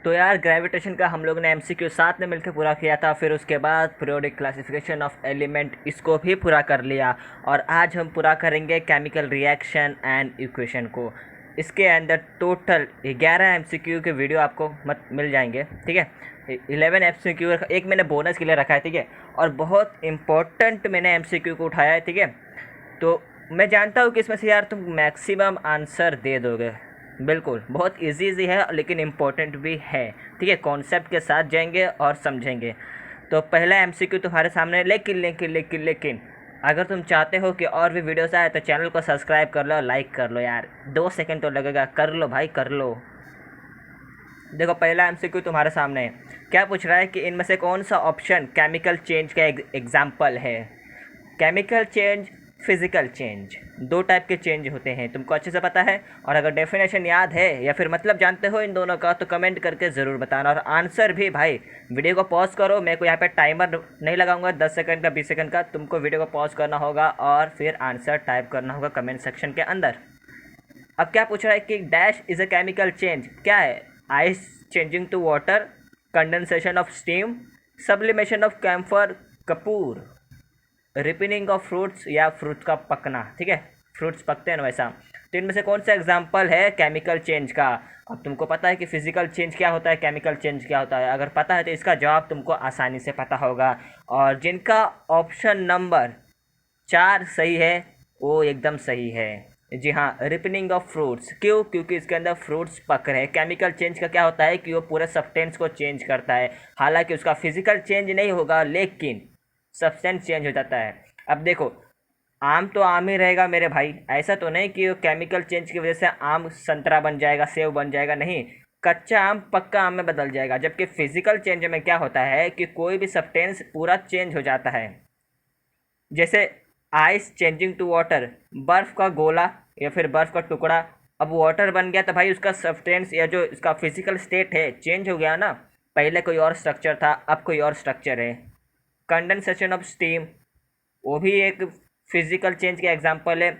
तो यार ग्रेविटेशन का हम लोग ने एमसीक्यू साथ में मिलकर पूरा किया था। फिर उसके बाद पीरियोडिक क्लासिफिकेशन ऑफ एलिमेंट, इसको भी पूरा कर लिया। और आज हम पूरा करेंगे केमिकल रिएक्शन एंड इक्वेशन को। इसके अंदर टोटल 11 एमसीक्यू के वीडियो आपको मिल जाएंगे, ठीक है। 11 एमसीक्यू एक मैंने बोनस के लिए रखा है, ठीक है। और बहुत इंपॉर्टेंट मैंने एमसीक्यू को उठाया है, ठीक है। तो मैं जानता हूँ कि इसमें से यार तुम मैक्सिमम आंसर दे दोगे। बिल्कुल, बहुत इजी है लेकिन इम्पोर्टेंट भी है, ठीक है। कॉन्सेप्ट के साथ जाएंगे और समझेंगे। तो पहला एमसीक्यू तुम्हारे सामने, लेकिन अगर तुम चाहते हो कि और भी वीडियोस आए तो चैनल को सब्सक्राइब कर लो और लाइक कर लो यार। 2 सेकंड तो लगेगा, कर लो भाई, कर लो। देखो पहला एमसीक्यू तुम्हारे सामने है। क्या पूछ रहा है कि इनमें से कौन सा ऑप्शन केमिकल चेंज का एग्जाम्पल है। Chemical change, physical change, 2 type के चेंज होते हैं, तुमको अच्छे से पता है। और अगर डेफिनेशन याद है या फिर मतलब जानते हो इन दोनों का तो कमेंट करके ज़रूर बताना। और आंसर भी भाई, वीडियो को पॉज करो, मैं को यहाँ पे टाइमर नहीं लगाऊंगा 10 सेकंड का 20 सेकंड का। तुमको वीडियो को पॉज करना होगा और फिर आंसर टाइप करना होगा कमेंट सेक्शन के अंदर। अब क्या पूछ रहा है कि dash is a chemical change, क्या है। Ice changing to water, condensation of steam, sublimation of camphor कपूर, रिपनिंग ऑफ फ्रूट्स या फ्रूट का पकना, ठीक है। फ्रूट्स पकते हैं ना वैसा। तो इनमें से कौन सा एग्जाम्पल है केमिकल चेंज का। अब तुमको पता है कि फिजिकल चेंज क्या होता है, केमिकल चेंज क्या होता है। अगर पता है तो इसका जवाब तुमको आसानी से पता होगा। और जिनका ऑप्शन नंबर 4 सही है वो एकदम सही है। जी हाँ, रिपनिंग ऑफ फ्रूट्स। क्यों? क्योंकि इसके अंदर फ्रूट्स पक रहे हैं। केमिकल चेंज का क्या होता है कि वो पूरे सब्सटेंस को चेंज करता है। हालांकि उसका फिजिकल चेंज नहीं होगा लेकिन सब्सटेंस चेंज हो जाता है। अब देखो, आम तो आम ही रहेगा मेरे भाई। ऐसा तो नहीं कि केमिकल चेंज की वजह से आम संतरा बन जाएगा, सेब बन जाएगा, नहीं। कच्चा आम पक्का आम में बदल जाएगा। जबकि फिजिकल चेंज में क्या होता है कि कोई भी सब्सटेंस पूरा चेंज हो जाता है। जैसे आइस चेंजिंग टू वाटर, बर्फ़ का गोला या फिर बर्फ़ का टुकड़ा अब वाटर बन गया तो भाई उसका सब्सटेंस या जो इसका फिजिकल स्टेट है चेंज हो गया ना। पहले कोई और स्ट्रक्चर था, अब कोई और स्ट्रक्चर है। कंडेंसेशन ऑफ स्टीम, वो भी एक फिजिकल चेंज का एग्जांपल है।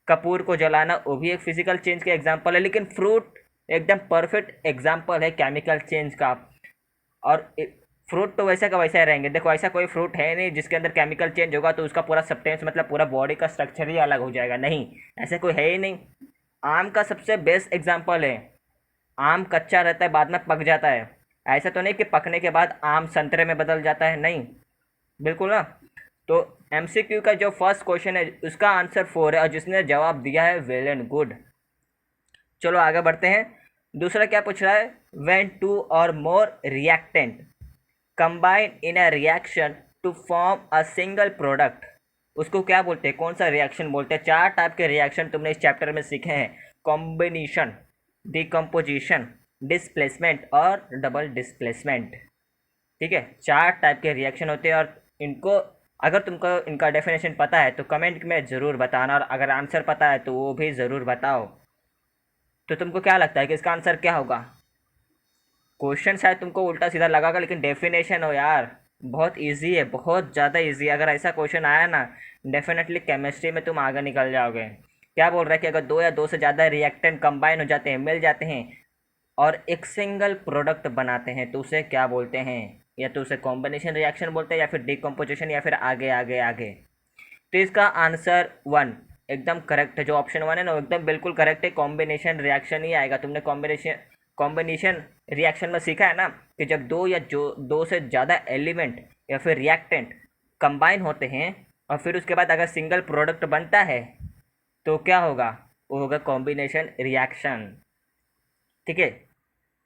कपूर को जलाना वो भी एक फिजिकल चेंज का एग्जांपल है। लेकिन फ्रूट एकदम परफेक्ट एग्जांपल है केमिकल चेंज का। और फ्रूट तो वैसे का वैसा ही रहेंगे। देखो ऐसा कोई फ्रूट है नहीं जिसके अंदर केमिकल चेंज होगा तो उसका पूरा सब्सटेंस मतलब पूरा बॉडी का स्ट्रक्चर ही अलग हो जाएगा, नहीं। ऐसा कोई है ही नहीं। आम का सबसे बेस्ट एग्जांपल है। आम कच्चा रहता है, बाद में पक जाता है। ऐसा तो नहीं कि पकने के बाद आम संतरे में बदल जाता है, नहीं। बिल्कुल ना। तो एमसीक्यू का जो फर्स्ट क्वेश्चन है उसका आंसर 4 है और जिसने जवाब दिया है वेल एंड गुड। चलो आगे बढ़ते हैं। दूसरा क्या पूछ रहा है, व्हेन 2 और more reactant combine in a reaction to form a single product, उसको क्या बोलते हैं, कौन सा रिएक्शन बोलते हैं। 4 टाइप के रिएक्शन तुमने इस चैप्टर में सीखे हैं। कॉम्बिनेशन, डिकम्पोजिशन, डिस्प्लेसमेंट और डबल डिस्प्लेसमेंट, ठीक है। 4 टाइप के रिएक्शन होते हैं। और इनको अगर तुमको इनका डेफिनेशन पता है तो कमेंट में ज़रूर बताना। और अगर आंसर पता है तो वो भी ज़रूर बताओ। तो तुमको क्या लगता है कि इसका आंसर क्या होगा। क्वेश्चन शायद तुमको उल्टा सीधा लगागा लेकिन डेफिनेशन हो यार, बहुत इजी है, बहुत ज़्यादा इजी है। अगर ऐसा क्वेश्चन आया ना, डेफिनेटली केमिस्ट्री में तुम आगे निकल जाओगे। क्या बोल रहा है कि अगर 2 या 2 से ज़्यादा रिएक्टेंट कंबाइन हो जाते हैं, मिल जाते हैं और एक सिंगल प्रोडक्ट बनाते हैं तो उसे क्या बोलते हैं। या तो उसे कॉम्बिनेशन रिएक्शन बोलते हैं या फिर डिकम्पोजिशन या फिर आगे आगे आगे। तो इसका आंसर 1 एकदम करेक्ट है। जो ऑप्शन 1 है ना एकदम बिल्कुल करेक्ट है। कॉम्बिनेशन रिएक्शन ही आएगा। तुमने कॉम्बिनेशन रिएक्शन में सीखा है ना कि जब 2 या जो 2 से ज़्यादा एलिमेंट या फिर रिएक्टेंट कंबाइन होते हैं और फिर उसके बाद अगर सिंगल प्रोडक्ट बनता है तो क्या होगा, वो होगा कॉम्बिनेशन रिएक्शन, ठीक है।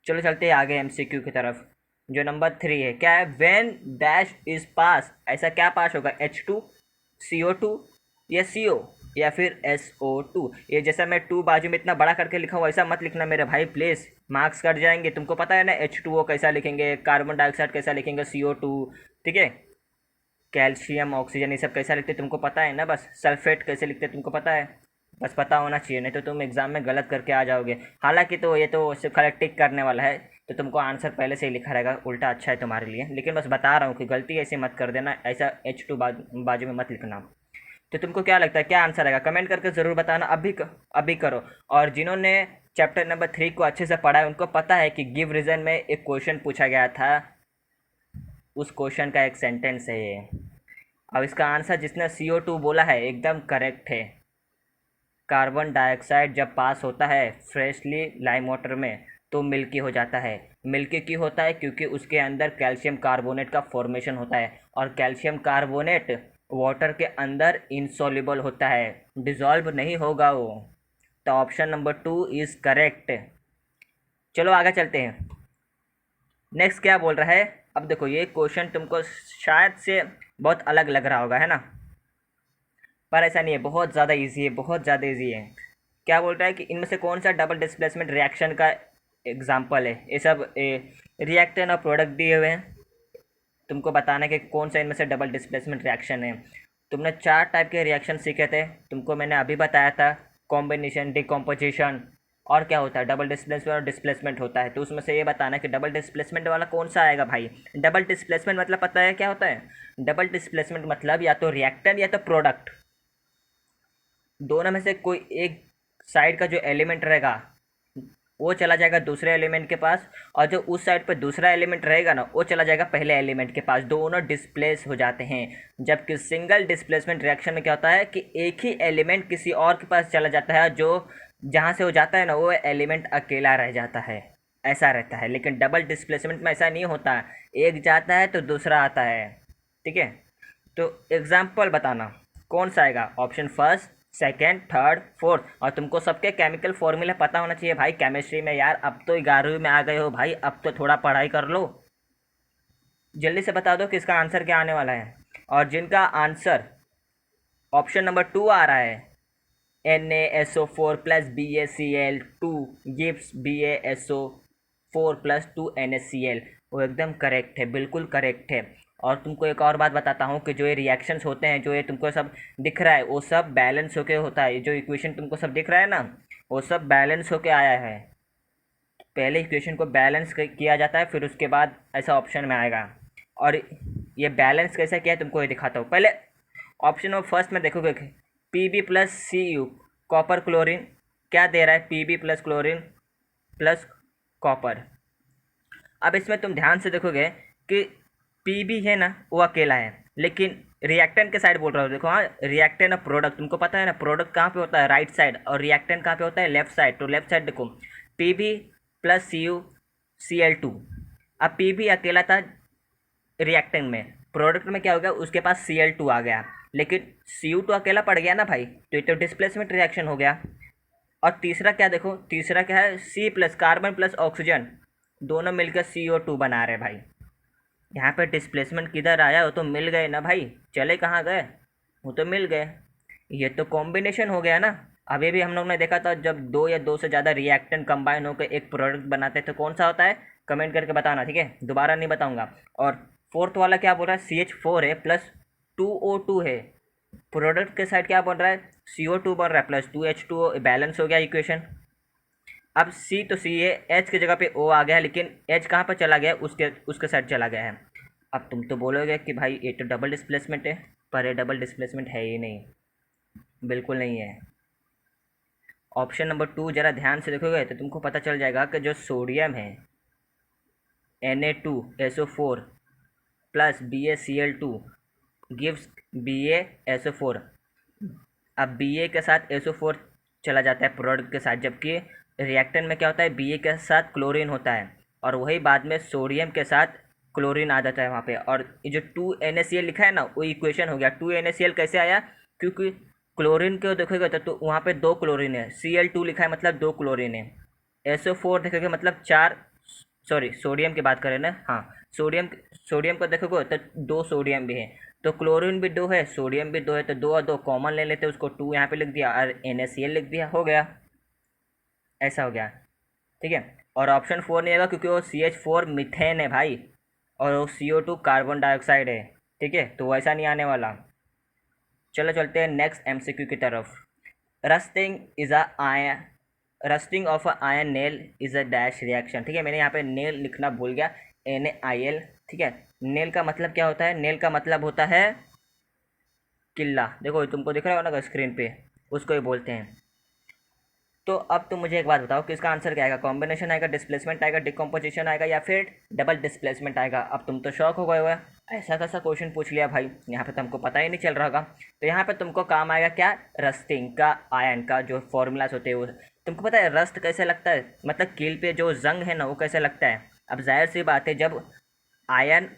चलो चलते हैं आगे एमसीक्यू की तरफ। जो नंबर 3 है, क्या है, व्हेन डैश इज पास, ऐसा क्या पास होगा, H2, CO2 या CO या फिर SO2। ये जैसा मैं 2 बाजू में इतना बड़ा करके लिखा हूँ वैसा मत लिखना मेरे भाई प्लीज़, मार्क्स कट जाएंगे। तुमको पता है ना H2O कैसा लिखेंगे, कार्बन डाइऑक्साइड कैसा लिखेंगे, CO2, ठीक है। कैल्शियम, ऑक्सीजन, ये सब कैसा लिखते तुमको पता है ना। बस सल्फेट कैसे लिखते तुमको पता है। बस पता होना चाहिए, नहीं तो तुम एग्ज़ाम में गलत करके आ जाओगे। हालांकि तो ये तो सिर्फ खाली टिक करने वाला है तो तुमको आंसर पहले से ही लिखा रहेगा, उल्टा अच्छा है तुम्हारे लिए। लेकिन बस बता रहा हूँ कि गलती ऐसे मत कर देना, ऐसा H2 बाजू में मत लिखना। तो तुमको क्या लगता है क्या आंसर आएगा, कमेंट करके ज़रूर बताना। अभी करो। और जिन्होंने चैप्टर नंबर 3 को अच्छे से पढ़ा है उनको पता है कि गिव रीज़न में एक क्वेश्चन पूछा गया था, उस क्वेश्चन का एक सेंटेंस है ये। अब इसका आंसर जिसने CO2 बोला है एकदम करेक्ट है। कार्बन डाइऑक्साइड जब पास होता है फ्रेशली लाइम वाटर में तो मिल्की हो जाता है। मिल्की क्यों होता है? क्योंकि उसके अंदर कैल्शियम कार्बोनेट का फॉर्मेशन होता है और कैल्शियम कार्बोनेट वाटर के अंदर इनसॉल्युबल होता है, डिज़ोल्व नहीं होगा वो। तो ऑप्शन नंबर 2 इज़ करेक्ट। चलो आगे चलते हैं। नेक्स्ट क्या बोल रहा है? अब देखो ये क्वेश्चन तुमको शायद से बहुत अलग लग रहा होगा, है ना? पर ऐसा नहीं है, बहुत ज़्यादा इजी है, बहुत ज़्यादा इजी है। क्या बोल रहा है कि इनमें से कौन सा डबल डिस्प्लेसमेंट रिएक्शन का एग्जाम्पल है? ये सब रिएक्टेंट और प्रोडक्ट दिए हुए हैं, तुमको बताना है कि कौन सा इनमें से डबल डिस्प्लेसमेंट रिएक्शन है। तुमने 4 टाइप के रिएक्शन सीखे थे, तुमको मैंने अभी बताया था, कॉम्बिनेशन, डिकम्पोजिशन और क्या होता है, डबल डिस्प्लेसमेंट और डिस्प्लेसमेंट होता है। तो उसमें से ये बताना है कि डबल डिस्प्लेसमेंट वाला कौन सा आएगा भाई। डबल डिस्प्लेसमेंट मतलब पता है क्या होता है? डबल डिस्प्लेसमेंट मतलब या तो रिएक्टेंट या तो प्रोडक्ट, दोनों में से कोई एक साइड का जो एलिमेंट रहेगा वो चला जाएगा दूसरे एलिमेंट के पास, और जो उस साइड पर दूसरा एलिमेंट रहेगा ना वो चला जाएगा पहले एलिमेंट के पास। दोनों डिस्प्लेस हो जाते हैं। जबकि सिंगल डिस्प्लेसमेंट रिएक्शन में क्या होता है कि एक ही एलिमेंट किसी और के पास चला जाता है, जो जहाँ से वो जाता है ना वो एलिमेंट अकेला रह जाता है, ऐसा रहता है। लेकिन डबल डिस्प्लेसमेंट में ऐसा नहीं होता, एक जाता है तो दूसरा आता है। ठीक है, तो एग्जाम्पल बताना कौन सा आएगा। Option first, second, third, fourth. और तुमको सबके केमिकल फॉर्मूले पता होना चाहिए भाई केमिस्ट्री में। यार अब तो 11वीं में आ गए हो भाई, अब तो थोड़ा पढ़ाई कर लो। जल्दी से बता दो कि इसका आंसर क्या आने वाला है। और जिनका आंसर ऑप्शन नंबर 2 आ रहा है, NaSO4 plus BaCl2 gives BaSO4 plus 2 NaCl, वो एकदम करेक्ट है, बिल्कुल करेक्ट है। और तुमको एक और बात बताता हूँ कि जो ये रिएक्शंस होते हैं, जो ये तुमको सब दिख रहा है वो सब बैलेंस होके होता है। जो इक्वेशन तुमको सब दिख रहा है ना वो सब बैलेंस होके आया है। पहले इक्वेशन को बैलेंस किया जाता है, फिर उसके बाद ऐसा ऑप्शन में आएगा। और ये बैलेंस कैसे किया है तुमको ये दिखाता हूँ। पहले ऑप्शन नंबर फर्स्ट में देखोगे Pb plus Cu copper chlorine, क्या दे रहा है? Pb plus chlorine plus copper. अब इसमें तुम ध्यान से देखोगे कि Pb है ना वो अकेला है, लेकिन रिएक्टेंट के साइड बोल रहा हूँ। देखो हाँ, रिएक्टेंट और प्रोडक्ट तुमको पता है ना, प्रोडक्ट कहाँ पे होता है? राइट साइड, और रिएक्टेंट कहाँ पे होता है? Left side. तो लेफ्ट साइड देखो Pb प्लस Cu Cl2। अब Pb अकेला था रिएक्टेंट में, प्रोडक्ट में क्या हो गया? उसके पास Cl2 आ गया, लेकिन Cu2 अकेला पड़ गया ना भाई, तो ये तो डिस्प्लेसमेंट रिएक्शन हो गया। और तीसरा क्या देखो, तीसरा क्या है? C plus carbon plus oxygen, दोनों मिलकर CO2 बना रहे भाई। यहाँ पे डिस्प्लेसमेंट किधर आया? वो तो मिल गए ना भाई, चले कहाँ गए? वो तो मिल गए। ये तो कॉम्बिनेशन हो गया ना। अभी भी हम लोग ने देखा था जब दो या दो से ज़्यादा रिएक्टेंट कंबाइन होकर एक प्रोडक्ट बनाते हैं तो कौन सा होता है? कमेंट करके बताना, ठीक है? दोबारा नहीं बताऊंगा। और फोर्थ वाला क्या बोल रहा है? CH4 है प्लस 2O2 है। प्रोडक्ट के साइड क्या बन रहा है? CO2 बन रहा है प्लस 2H2O, बैलेंस हो गया इक्वेशन। अब C तो C है, H की जगह पे O आ गया है, लेकिन H कहाँ पर चला गया? उसके उसके साइड चला गया है। अब तुम तो बोलोगे कि भाई ये तो डबल डिस्प्लेसमेंट है, पर ये डबल डिस्प्लेसमेंट है ही नहीं, बिल्कुल नहीं है। ऑप्शन नंबर 2 ज़रा ध्यान से देखोगे तो तुमको पता चल जाएगा कि जो सोडियम है Na2SO4 plus BaCl2 gives BaSO4। अब Ba के साथ SO4 चला जाता है प्रोडक्ट के साथ, जबकि रिएक्टेंट में क्या होता है? Ba के साथ क्लोरीन होता है, और वही बाद में सोडियम के साथ क्लोरीन आ जाता है वहाँ पे। और ये जो 2NaCl लिखा है ना वो इक्वेशन हो गया। 2NaCl कैसे आया? क्योंकि क्लोरीन को देखोगे तो वहाँ पे 2 क्लोरीन है, Cl2 लिखा है मतलब 2 क्लोरीन है। SO4 देखोगे मतलब 4, सॉरी सोडियम की बात करें ना, हाँ सोडियम, सोडियम को देखोगे तो 2 सोडियम भी है, तो क्लोरीन भी 2 है, सोडियम भी 2 है, तो 2 और 2 कॉमन ले लेते, उसको 2 यहाँ पे लिख दिया और NaCl लिख दिया, हो गया। ऐसा हो गया, ठीक है। और ऑप्शन 4 नहीं आएगा क्योंकि वो CH4 मिथेन है भाई, और वो CO2 कार्बन डाइऑक्साइड है, ठीक है, तो वैसा नहीं आने वाला। चलो चलते हैं नेक्स्ट MCQ की तरफ। Rusting is a ion, rusting of a ion nail is a dash reaction, ठीक है। मैंने यहाँ पे नेल लिखना भूल गया, NaIl, ठीक है। नेल का मतलब क्या होता है? नेल का मतलब होता है किल्ला। देखो तुमको दिख रहा हो ना स्क्रीन पे, उसको ही बोलते हैं। तो अब तुम मुझे एक बात बताओ कि इसका आंसर क्या आएगा, कॉम्बिनेशन आएगा, डिस्प्लेसमेंट आएगा, डिकम्पोजिशन आएगा या फिर डबल डिस्प्लेसमेंट आएगा। अब तुम तो शौक हो गए हुए, ऐसा कैसा क्वेश्चन पूछ लिया भाई, यहाँ पे तुमको पता ही नहीं चल रहा होगा। तो यहाँ पे तुमको काम आएगा क्या, रस्टिंग का, आयन का जो फॉर्मूलाज होते हैं वो। तुमको पता है रस्ट कैसे लगता है, मतलब कील पे जो जंग है ना वो कैसे लगता है। अब जाहिर सी बात है जब आयन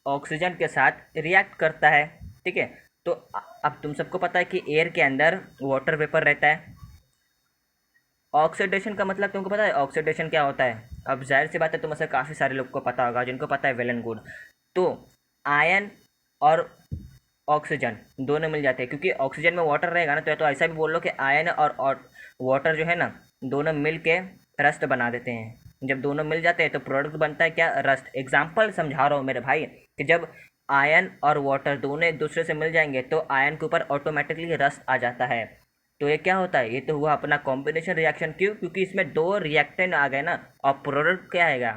ऑक्सीजन के साथ रिएक्ट करता है, ठीक है, तो अब तुम सबको पता है कि एयर के अंदर वाटर वेपर रहता है। ऑक्सीडेशन का मतलब तुमको पता है ऑक्सीडेशन क्या होता है। अब जाहिर सी बात है तुम से काफ़ी सारे लोग को पता होगा, जिनको पता है वेल एंड गुड। तो आयन और ऑक्सीजन दोनों मिल जाते हैं, क्योंकि ऑक्सीजन में वाटर रहेगा ना, तो ऐसा भी बोल लो कि आयन और वाटर जो है ना दोनों मिल के रस्ट बना देते हैं। जब दोनों मिल जाते हैं तो प्रोडक्ट बनता है क्या, रस्ट। एग्जाम्पल समझा रहा हूँ मेरे भाई कि जब आयन और वाटर दोनों एक दूसरे से मिल जाएंगे तो आयन के ऊपर ऑटोमेटिकली रस्ट आ जाता है। तो ये क्या होता है, ये तो हुआ अपना कॉम्बिनेशन रिएक्शन। क्यों, क्योंकि इसमें दो रिएक्टेंट आ गए ना, और प्रोडक्ट क्या आएगा,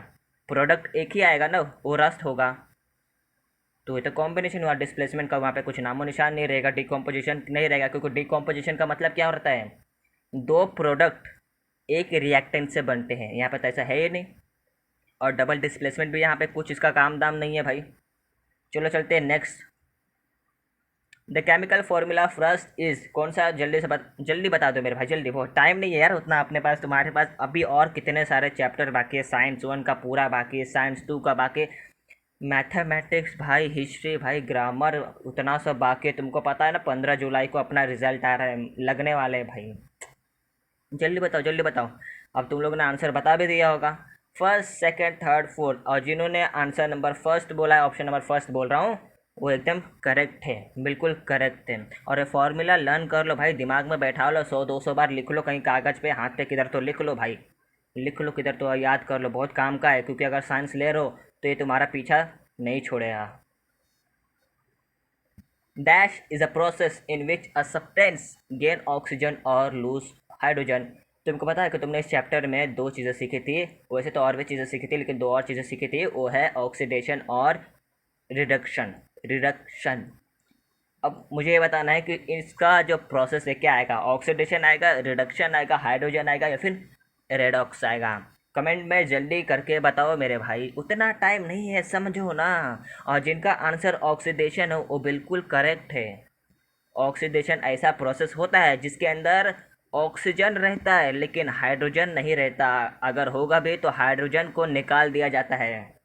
प्रोडक्ट एक ही आएगा ना, वो रस्ट होगा। तो ये तो कॉम्बिनेशन हुआ, डिस्प्लेसमेंट का वहाँ पे कुछ नामो निशान नहीं रहेगा, डिकम्पोजिशन नहीं रहेगा, क्योंकि डिकम्पोजिशन का मतलब क्या होता है, दो प्रोडक्ट एक रिएक्टेंट से बनते हैं, यहाँ पे तो ऐसा है ही नहीं। और डबल डिस्प्लेसमेंट भी यहाँ पे कुछ इसका काम दाम नहीं है भाई। चलो चलते हैं next. The chemical formula first is कौन सा, जल्दी से जल्दी बता दो मेरे भाई, जल्दी, बहुत टाइम नहीं है यार उतना अपने पास, तुम्हारे पास अभी और कितने सारे चैप्टर बाकी है, साइंस 1 का पूरा बाकी है, साइंस 2 का बाकी, मैथमेटिक्स भाई, हिस्ट्री भाई, ग्रामर, उतना सब बाकी है। तुमको पता है ना 15 जुलाई को अपना रिजल्ट आ रहा है, लगने वाले हैं भाई। जल्दी बताओ जल्दी बताओ। अब तुम लोग ने आंसर बता भी दिया होगा, फर्स्ट सेकंड थर्ड फोर्थ, और जिन्होंने आंसर नंबर फर्स्ट बोला है, ऑप्शन नंबर फर्स्ट बोल रहा हूँ, वो एकदम करेक्ट है, बिल्कुल करेक्ट है। और ये फॉर्मूला लर्न कर लो भाई, दिमाग में बैठा लो, 100-200 बार लिख लो कहीं कागज़ पे, हाथ पे किधर तो लिख लो भाई, लिख लो किधर तो याद कर लो, बहुत काम का है। क्योंकि अगर साइंस ले रहे हो तो ये तुम्हारा पीछा नहीं छोड़ेगा। Dash is a process in which a substance gain oxygen और लूज हाइड्रोजन। तुमको पता है कि तुमने इस चैप्टर में दो चीज़ें सीखी थी, वैसे तो और भी चीज़ें सीखी थी, लेकिन दो और चीज़ें सीखी थी, वो है ऑक्सीडेशन और रिडक्शन। रिडक्शन, अब मुझे ये बताना है कि इसका जो प्रोसेस है क्या आएगा, ऑक्सीडेशन आएगा, रिडक्शन आएगा, हाइड्रोजन आएगा या फिर रेडॉक्स आएगा। कमेंट में जल्दी करके बताओ मेरे भाई, उतना टाइम नहीं है, समझो ना। और जिनका आंसर ऑक्सीडेशन हो वो बिल्कुल करेक्ट है। ऑक्सीडेशन ऐसा प्रोसेस होता है जिसके अंदर ऑक्सीजन रहता है लेकिन हाइड्रोजन नहीं रहता, अगर होगा भी तो हाइड्रोजन को निकाल दिया जाता है।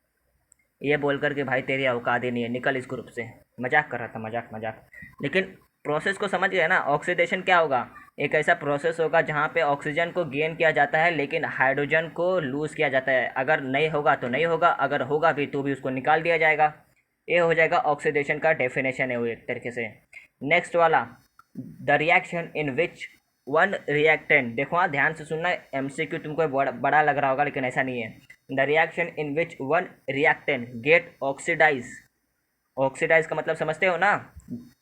ये बोल कर के भाई तेरी औकात ही नहीं है, निकल इस ग्रुप से। मजाक कर रहा था, मजाक मजाक। लेकिन प्रोसेस को समझ गया ना, ऑक्सीडेशन क्या होगा, एक ऐसा प्रोसेस होगा जहाँ पे ऑक्सीजन को गेन किया जाता है लेकिन हाइड्रोजन को लूज़ किया जाता है। अगर नहीं होगा तो नहीं होगा, अगर होगा भी तो भी उसको निकाल दिया जाएगा। ये हो जाएगा ऑक्सीडेशन का डेफिनेशन है वो एक तरीके से। नेक्स्ट वाला, the reaction in which one reactant, देखो हाँ ध्यान से सुनना, एमसीक्यू तुमको बड़ा लग रहा होगा लेकिन ऐसा नहीं है। The reaction in which one reactant get oxidise, oxidise का मतलब समझते हो ना,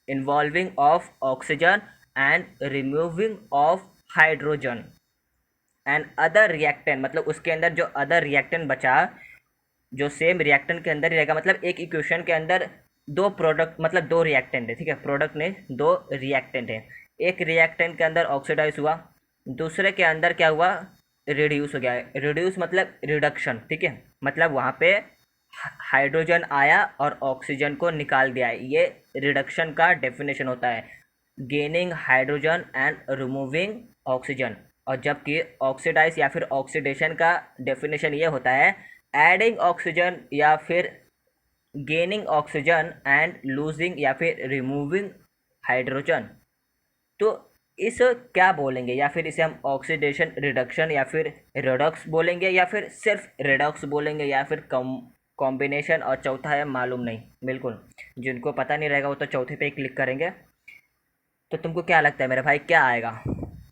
involving of oxygen and removing of hydrogen and other reactant, मतलब उसके अंदर जो अदर रिएक्टेंट बचा, जो सेम रिएक्टेंट के अंदर ही रहेगा, मतलब एक इक्वेशन के अंदर दो प्रोडक्ट, मतलब दो रिएक्टेंट है, ठीक है, प्रोडक्ट नहीं दो रिएक्टेंट है। एक रिएक्टेंट के अंदर ऑक्सीडाइज हुआ, दूसरे के अंदर क्या हुआ, रिड्यूस हो गया है। रिड्यूस मतलब रिडक्शन, ठीक है, मतलब वहाँ पे हाइड्रोजन आया और ऑक्सीजन को निकाल दिया है, ये रिडक्शन का डेफिनेशन होता है, gaining hydrogen and removing oxygen. और जबकि ऑक्सीडाइज या फिर ऑक्सीडेशन का डेफिनेशन ये होता है, एडिंग ऑक्सीजन या फिर गेनिंग ऑक्सीजन एंड लूजिंग या फिर रिमूविंग हाइड्रोजन। तो इस क्या बोलेंगे, या फिर इसे हम ऑक्सीडेशन रिडक्शन या फिर रिडॉक्स बोलेंगे, या फिर सिर्फ रिडॉक्स बोलेंगे, या फिर कॉम्बिनेशन, और चौथा है मालूम नहीं। बिल्कुल, जिनको पता नहीं रहेगा वो तो चौथे पे ही क्लिक करेंगे। तो तुमको क्या लगता है मेरे भाई क्या आएगा,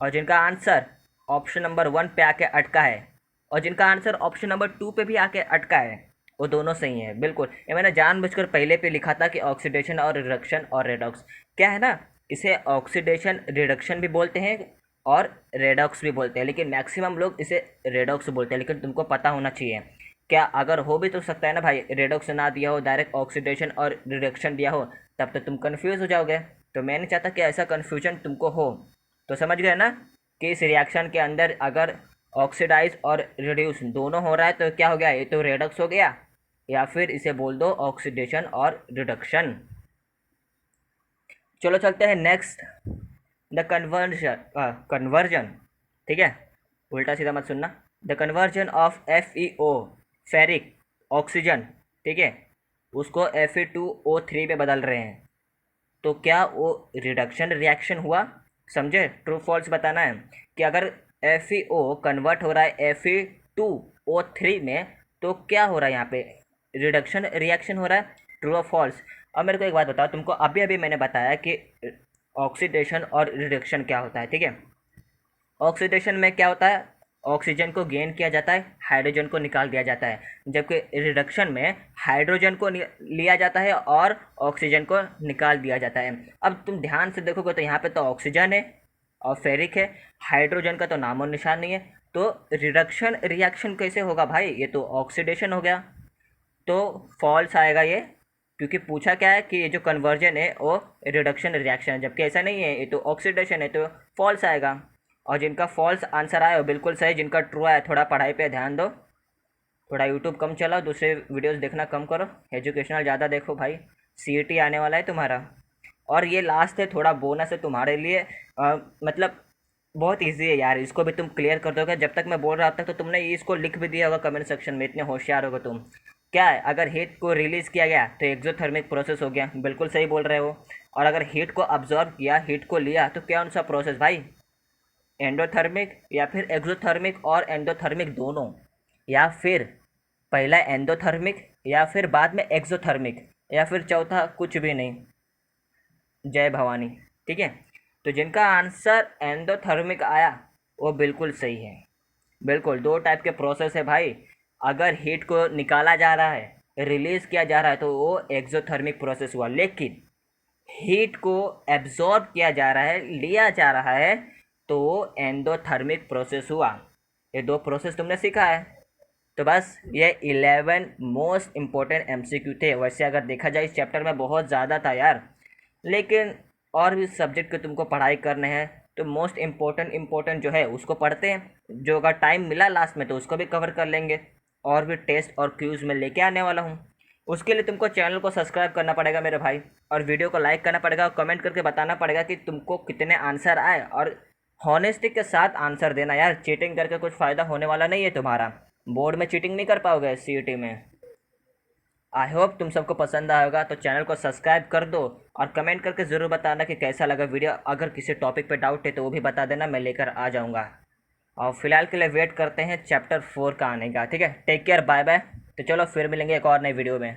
और जिनका आंसर ऑप्शन नंबर 1 पे आके अटका है और जिनका आंसर ऑप्शन नंबर 2 पे भी आके अटका है, वो दोनों सही है। बिल्कुल, ये मैंने जानबूझकर पहले पे लिखा था कि ऑक्सीडेशन और रिडक्शन और रेडॉक्स, क्या है ना, इसे ऑक्सीडेशन रिडक्शन भी बोलते हैं और रेडॉक्स भी बोलते हैं, लेकिन मैक्सिमम लोग इसे रेडॉक्स बोलते हैं। लेकिन तुमको पता होना चाहिए, क्या अगर हो भी तो सकता है ना भाई, रेडॉक्स ना दिया हो, डायरेक्ट ऑक्सीडेशन और रिडक्शन दिया हो, तब तो तुम कन्फ्यूज़ हो जाओगे। तो मैं नहीं चाहता कि ऐसा कन्फ्यूजन तुमको हो, तो समझ गए ना। कि इस रिएक्शन के अंदर अगर ऑक्सीडाइज और रिड्यूस दोनों हो रहा है तो क्या हो गया, ये तो रेडक्स हो गया, या फिर इसे बोल दो ऑक्सीडेशन और रिडक्शन। चलो चलते हैं नेक्स्ट, द कन्वर्जन, ठीक है, उल्टा सीधा मत सुनना। The conversion of FeO ferric oxygen, ठीक है, उसको Fe2O3 में बदल रहे हैं, तो क्या वो रिडक्शन रिएक्शन हुआ? समझे? ट्रू फॉल्स बताना है कि अगर FeO कन्वर्ट हो रहा है Fe2O3 में तो क्या हो रहा है यहाँ पे, रिडक्शन रिएक्शन हो रहा है, ट्रू और फॉल्स। अब मेरे को एक बात बताओ, तुमको अभी अभी मैंने बताया कि ऑक्सीडेशन और रिडक्शन क्या होता है, ठीक है। ऑक्सीडेशन में क्या होता है, ऑक्सीजन को गेन किया जाता है, हाइड्रोजन को निकाल दिया जाता है, जबकि रिडक्शन में हाइड्रोजन को लिया जाता है और ऑक्सीजन को निकाल दिया जाता है। अब तुम ध्यान से देखोगे तो यहाँ पे तो ऑक्सीजन है और फेरिक है, हाइड्रोजन का तो नामो निशान नहीं है, तो रिडक्शन रिएक्शन कैसे होगा भाई, ये तो ऑक्सीडेशन हो गया, तो फॉल्स आएगा ये, क्योंकि पूछा क्या है कि ये जो कन्वर्जन है वो रिडक्शन रिएक्शन है, जबकि ऐसा नहीं है, ये तो ऑक्सीडेशन है, तो फॉल्स आएगा। और जिनका फॉल्स आंसर आया वो बिल्कुल सही, जिनका ट्रू आया थोड़ा पढ़ाई पे ध्यान दो, थोड़ा यूट्यूब कम चलाओ, दूसरे वीडियोस देखना कम करो, एजुकेशनल ज़्यादा देखो भाई, CET आने वाला है तुम्हारा। और ये लास्ट है, थोड़ा बोनस है तुम्हारे लिए, मतलब बहुत इजी है यार, इसको भी तुम क्लियर कर दोगे, जब तक मैं बोल रहा था तो तुमने इसको लिख भी दिया होगा कमेंट सेक्शन में, इतने होशियार होगे तुम। क्या है, अगर हीट को रिलीज़ किया गया तो एक्सोथर्मिक प्रोसेस हो गया, बिल्कुल सही बोल रहे हो। और अगर हीट को अब्जॉर्ब किया, हीट को लिया, तो क्या उनसा प्रोसेस भाई, एंडोथर्मिक या फिर एक्सोथर्मिक और एंडोथर्मिक दोनों, या फिर पहला एंडोथर्मिक या फिर बाद में एक्सोथर्मिक, या फिर चौथा कुछ भी नहीं, जय भवानी, ठीक है। तो जिनका आंसर एंडोथर्मिक आया वो बिल्कुल सही है, बिल्कुल। दो टाइप के प्रोसेस है भाई, अगर हीट को निकाला जा रहा है, रिलीज किया जा रहा है, तो वो एक्सोथर्मिक प्रोसेस हुआ, लेकिन हीट को एब्जॉर्ब किया जा रहा है, लिया जा रहा है, तो वो एंडोथर्मिक प्रोसेस हुआ। ये दो प्रोसेस तुमने सीखा है, तो बस ये 11 मोस्ट इम्पोर्टेंट MCQ थे। वैसे अगर देखा जाए इस चैप्टर में बहुत ज़्यादा था यार, लेकिन और भी सब्जेक्ट के तुमको पढ़ाई करने हैं, तो मोस्ट इम्पोर्टेंट जो है उसको पढ़ते हैं, जो अगर टाइम मिला लास्ट में तो उसको भी कवर कर लेंगे, और भी टेस्ट और क्यूज़ में लेके आने वाला हूँ। उसके लिए तुमको चैनल को सब्सक्राइब करना पड़ेगा मेरे भाई, और वीडियो को लाइक करना पड़ेगा, और कमेंट करके बताना पड़ेगा कि तुमको कितने आंसर आए, और हॉनेस्टी के साथ आंसर देना यार, चीटिंग करके कुछ फ़ायदा होने वाला नहीं है तुम्हारा, बोर्ड में चीटिंग नहीं कर पाओगे CET में। आई होप तुम सबको पसंद आएगा, तो चैनल को सब्सक्राइब कर दो, और कमेंट करके ज़रूर बताना कि कैसा लगा वीडियो। अगर किसी टॉपिक पे डाउट है तो वो भी बता देना, मैं लेकर आ जाऊँगा। और फिलहाल के लिए वेट करते हैं चैप्टर 4 का आने का, ठीक है। Take care, bye bye. तो चलो फिर मिलेंगे एक और नई वीडियो में।